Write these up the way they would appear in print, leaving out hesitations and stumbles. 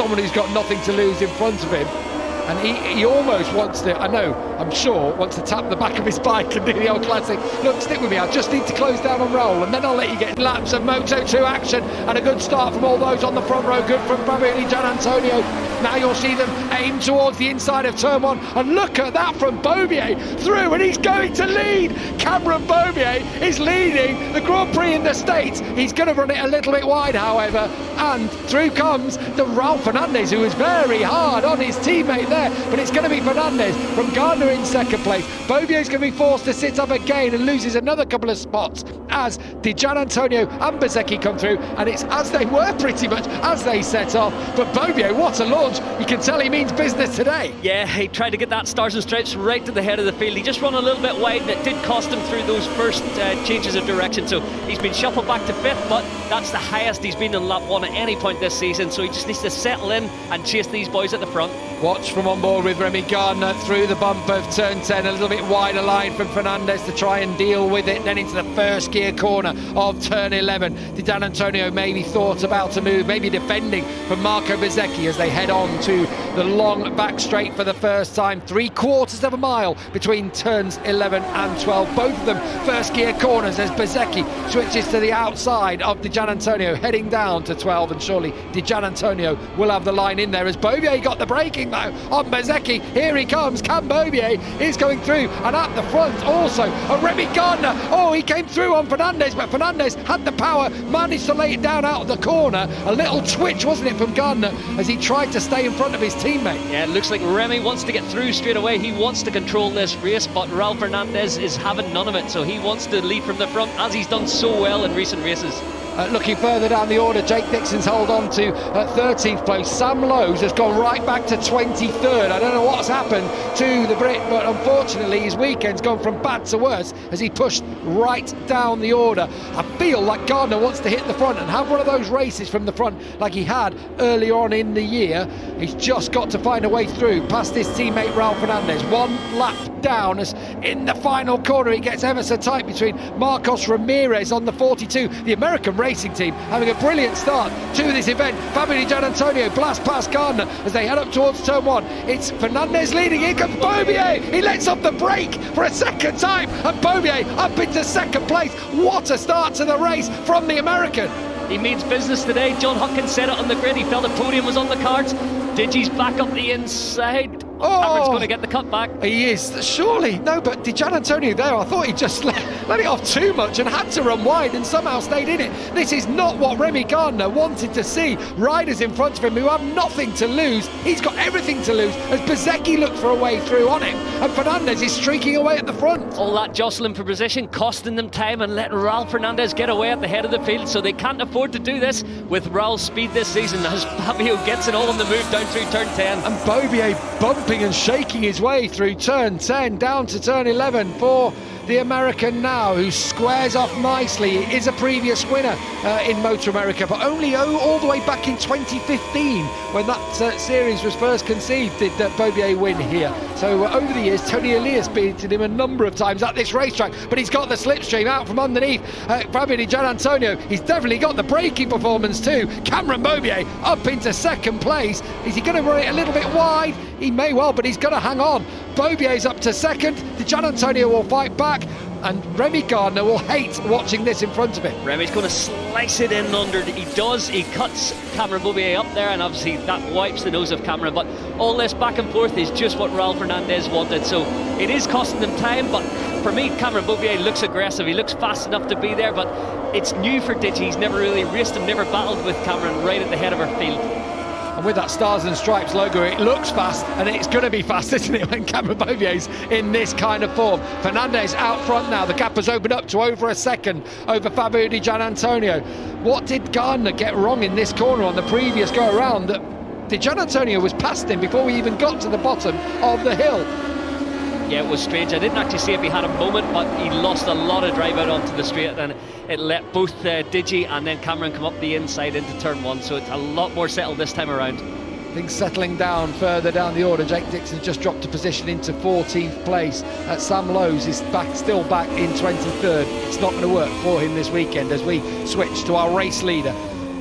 someone who's got nothing to lose in front of him. And he almost wants to, I'm sure, wants to tap the back of his bike and do the old classic, look, stick with me, I just need to close down on Raul, and then I'll let you get laps of Moto2 action. And a good start from all those on the front row, good from Fabio Di Gianantonio. Now you'll see them aim towards the inside of turn one, and look at that from Beaubier through, and he's going to lead. Cameron Beaubier is leading the Grand Prix in the States. He's going to run it a little bit wide, however, and through comes the Raul Fernandez, who was very hard on his teammate there. But it's going to be Fernandez from Gardner in second place. Beaubier's going to be forced to sit up again and loses another couple of spots as Di Gianantonio and Bezzecchi come through, and it's as they were pretty much as they set off. But Beaubier, what a launch. You can tell he means business today. Yeah, he tried to get that stars and stripes right to the head of the field. He just run a little bit wide, and it did cost him through those first changes of direction. So he's been shuffled back to fifth, but that's the highest he's been in lap one at any point this season. So he just needs to settle in and chase these boys at the front. Watch from on board with Remy Gardner through the bump of turn 10, a little bit wider line from Fernandez to try and deal with it, then into the first gear corner of turn 11. Di Gianantonio maybe thought about a move, maybe defending from Marco Bezzecchi as they head on to the long back straight for the first time. 3/4 of a mile between turns 11 and 12. Both of them first gear corners as Bezzecchi switches to the outside of Di Gianantonio, heading down to 12, and surely Di Gianantonio will have the line in there as Beaubier got the braking though on Bezzecchi. Here he comes, Cam Beaubier is going through, and at the front also Remy Gardner. Oh, he came through on Fernandez, but Fernandez had the power, managed to lay it down out of the corner. A little twitch, wasn't it, from Gardner as he tried to stay in front of his teammate. Yeah, it looks like Remy wants to get through straight away. He wants to control this race, but Raul Fernandez is having none of it, so he wants to lead from the front, as he's done so well in recent races. Looking further down the order, Jake Dixon's hold on to 13th place. Sam Lowes has gone right back to 23rd. I don't know what's happened to the Brit, but unfortunately his weekend's gone from bad to worse as he pushed right down the order. I feel like Gardner wants to hit the front and have one of those races from the front like he had earlier on in the year. He's just got to find a way through past his teammate Raul Fernandez. One lap down as in the final corner he gets ever so tight between Marcos Ramirez on the 42. The American racing team having a brilliant start to this event. Fabio Di Gianantonio blast past Gardner as they head up towards turn one. It's Fernandez leading. Here comes Beaubier. He lets off the brake for a second time, and Beaubier up into second place. What a start to the race from the American. He means business today. John Huckins said it on the grid. He felt the podium was on the cards. Digi's back up the inside. Cameron's going to get the cut back. He is, surely. No, but Di Gianantonio there, I thought he just let it off too much and had to run wide and somehow stayed in it. This is not what Remy Gardner wanted to see. Riders in front of him who have nothing to lose. He's got everything to lose as Bezzecchi looked for a way through on him, and Fernandez is streaking away at the front. All that jostling for position, costing them time and letting Raul Fernandez get away at the head of the field, so they can't afford to do this with Raul's speed this season as Fabio gets it all on the move down through turn 10. And Beaubier bumping and shaking his way through turn 10 down to turn 11 for the American now, who squares off nicely. He is a previous winner in Motor America, but only all the way back in 2015 when that series was first conceived did Beaubier win here. So over the years, Tony Elias beaten him a number of times at this racetrack, but he's got the slipstream out from underneath. Fabio Di Gianantonio, he's definitely got the braking performance too. Cameron Beaubier up into second place. Is he going to run it a little bit wide? He may well, but he's got to hang on. Beaubier's up to second. Di Gianantonio will fight back, and Remy Gardner will hate watching this in front of him. Remy's going to slice it in under. He does. He cuts Cameron Beaubier up there, and obviously that wipes the nose of Cameron. But all this back and forth is just what Raul Fernandez wanted. So it is costing them time. But for me, Cameron Beaubier looks aggressive. He looks fast enough to be there. But it's new for Digi. He's never really raced him, never battled with Cameron right at the head of our field. And with that Stars and Stripes logo, it looks fast, and it's going to be fast, isn't it, when Cameron Beaubier's in this kind of form. Fernandez out front now. The gap has opened up to over a second over Fabio Di Gianantonio. What did Gardner get wrong in this corner on the previous go-around that Di Gianantonio was past him before we even got to the bottom of the hill? Yeah, it was strange. I didn't actually see if he had a moment, but he lost a lot of drive out onto the straight, and it let both Digi and then Cameron come up the inside into turn one, so it's a lot more settled this time around. Things settling down further down the order. Jake Dixon just dropped a position into 14th place. Sam Lowes is still back in 23rd. It's not going to work for him this weekend as we switch to our race leader,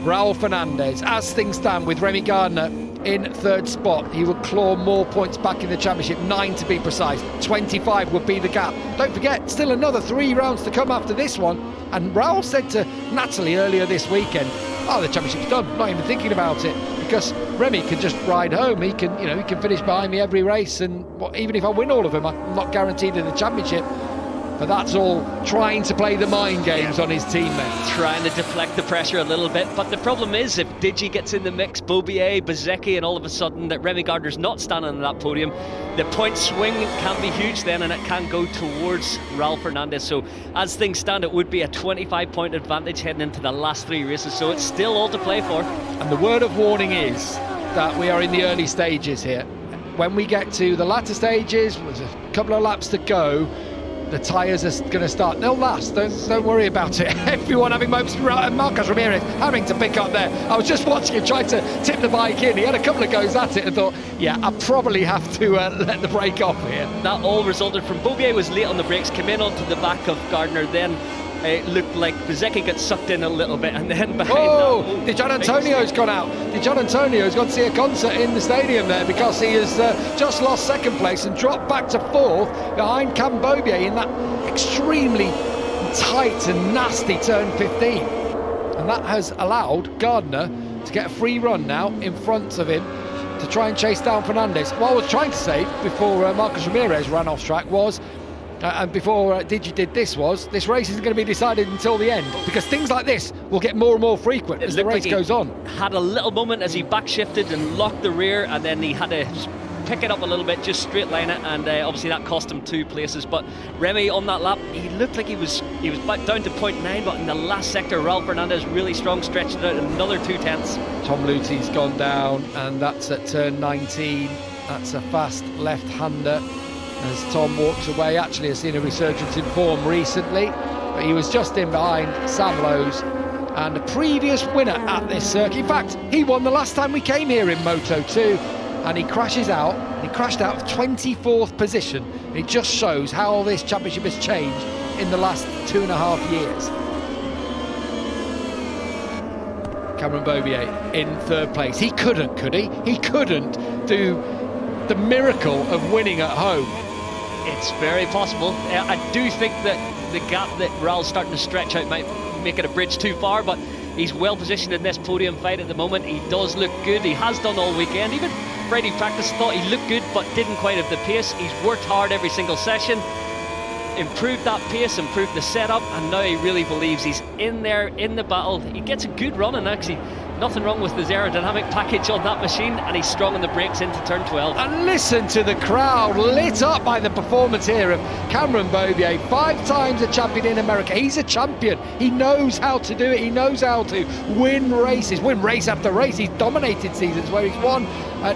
Raul Fernandez. As things stand with Remy Gardner in third spot. He would claw more points back in the championship, 9 to be precise. 25 would be the gap. Don't forget, still another 3 rounds to come after this one. And Raul said to Natalie earlier this weekend, oh, the championship's done, not even thinking about it, because Remy can just ride home. He can, he can finish behind me every race, and even if I win all of them, I'm not guaranteed in the championship. But that's all trying to play the mind games on his teammates. Trying to deflect the pressure a little bit. But the problem is, if Digi gets in the mix, Beaubier, Bezzecchi, and all of a sudden that Remy Gardner's not standing on that podium, the point swing can be huge then, and it can go towards Raul Fernandez. So as things stand, it would be a 25-point advantage heading into the last 3 races. So it's still all to play for. And the word of warning is that we are in the early stages here. When we get to the latter stages, there's a couple of laps to go, the tyres are going to start. They'll last, don't worry about it. Everyone having moments. Marcos Ramirez having to pick up there. I was just watching him trying to tip the bike in. He had a couple of goes at it and thought, yeah, I probably have to let the brake off here. That all resulted from Beaubier was late on the brakes, came in onto the back of Gardner, then it looked like Bezzecchi got sucked in a little bit, and then behind Di Gian Antonio's gone out. Di Gian Antonio's gone to see a concert in the stadium there, because he has just lost second place and dropped back to fourth behind Cam Beaubier in that extremely tight and nasty turn 15. And that has allowed Gardner to get a free run now in front of him to try and chase down Fernandez. What I was trying to say before Marcos Ramirez ran off track was, and before Digi did this race isn't going to be decided until the end, because things like this will get more and more frequent as the race goes on. Had a little moment as he backshifted and locked the rear, and then he had to pick it up a little bit, just straight line it, and obviously that cost him 2 places. But Remy on that lap, he looked like he was back down to 0.9, but in the last sector, Raul Fernandez really strong, stretched it out another 2/10. Tom Lutey's gone down, and that's at turn 19. That's a fast left-hander. As Tom walks away, actually has seen a resurgence in form recently, but he was just in behind Sam Lowes, and a previous winner at this circuit. In fact, he won the last time we came here in Moto2, and he crashes out. He crashed out of 24th position. It just shows how this championship has changed in the last 2.5 years. Cameron Beaubier in third place. He couldn't, could he? He couldn't do the miracle of winning at home. It's very possible. I do think that the gap that Raul's starting to stretch out might make it a bridge too far, but he's well positioned in this podium fight at the moment. He does look good. He has done all weekend. Even Friday practice thought he looked good, but didn't quite have the pace. He's worked hard every single session, improved that pace, improved the setup, and now he really believes he's in there in the battle. He gets a good run, and actually nothing wrong with his aerodynamic package on that machine, and he's strong on the brakes into turn 12. And listen to the crowd lit up by the performance here of Cameron Beaubier, 5 times a champion in America. He's a champion. He knows how to do it. He knows how to win races, win race after race. He's dominated seasons where he's won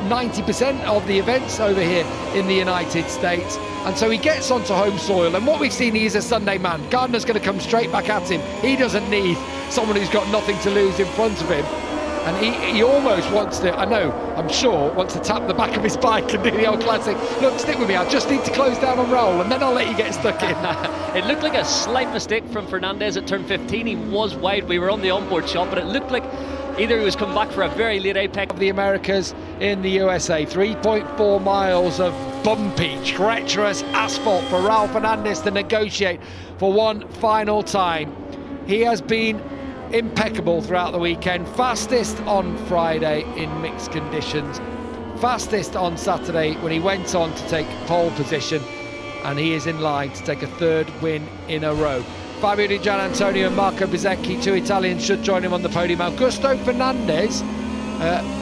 90% of the events over here in the United States. And so he gets onto home soil, and what we've seen, he is a Sunday man. Gardner's going to come straight back at him. He doesn't need someone who's got nothing to lose in front of him. And he almost wants to, I'm sure, wants to tap the back of his bike and do the old classic, look, stick with me, I just need to close down on Raul, and then I'll let you get stuck in. It looked like a slight mistake from Fernandez at turn 15. He was wide. We were on the onboard shot, but it looked like either he was coming back for a very late apex. Of the Americas in the USA, 3.4 miles of bumpy, treacherous asphalt for Raul Fernandez to negotiate for one final time. He has been impeccable throughout the weekend. Fastest on Friday in mixed conditions, fastest on Saturday when he went on to take pole position, and he is in line to take a 3rd win in a row. Fabio Di Gian Antonio and Marco Bezzecchi, 2 Italians, should join him on the podium. Augusto Fernandez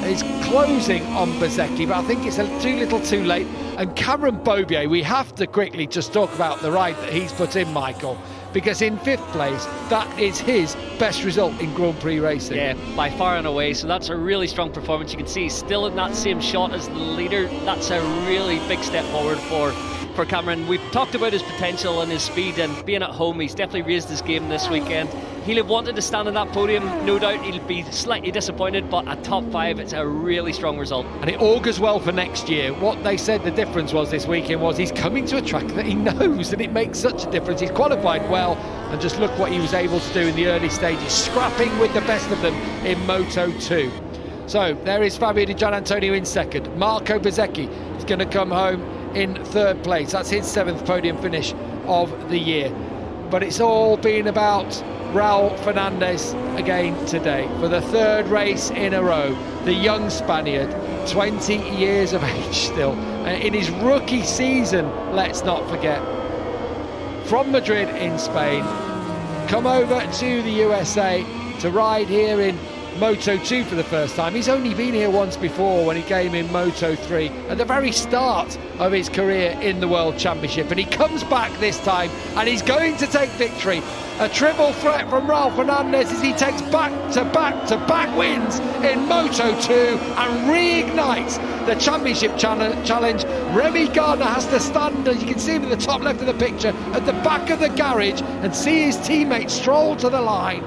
is closing on Bezzecchi, but I think it's too little too late. And Cameron Beaubier, we have to quickly just talk about the ride that he's put in, Michael, because in 5th place, that is his best result in Grand Prix racing. Yeah, by far and away, so that's a really strong performance. You can see he's still in that same shot as the leader. That's a really big step forward for Cameron. We've talked about his potential and his speed, and being at home, he's definitely raised his game this weekend. He'll have wanted to stand on that podium, no doubt. He'll be slightly disappointed, but a top 5, it's a really strong result. And it augurs well for next year. What they said the difference was this weekend was he's coming to a track that he knows, and it makes such a difference. He's qualified well, and just look what he was able to do in the early stages, scrapping with the best of them in Moto2. So there is Fabio Di Gianantonio in second. Marco Bezzecchi is going to come home in third place. That's his 7th podium finish of the year. But it's all been about Raul Fernandez again today for the 3rd race in a row. The young Spaniard, 20 years of age still, in his rookie season, let's not forget. From Madrid in Spain, come over to the USA to ride here in Moto2 for the first time. He's only been here once before when he came in Moto3 at the very start of his career in the World Championship, and he comes back this time and he's going to take victory. A triple threat from Raul Fernandez as he takes back-to-back wins in Moto2 and reignites the championship challenge. Remy Gardner has to stand, as you can see him in the top left of the picture, at the back of the garage and see his teammates stroll to the line.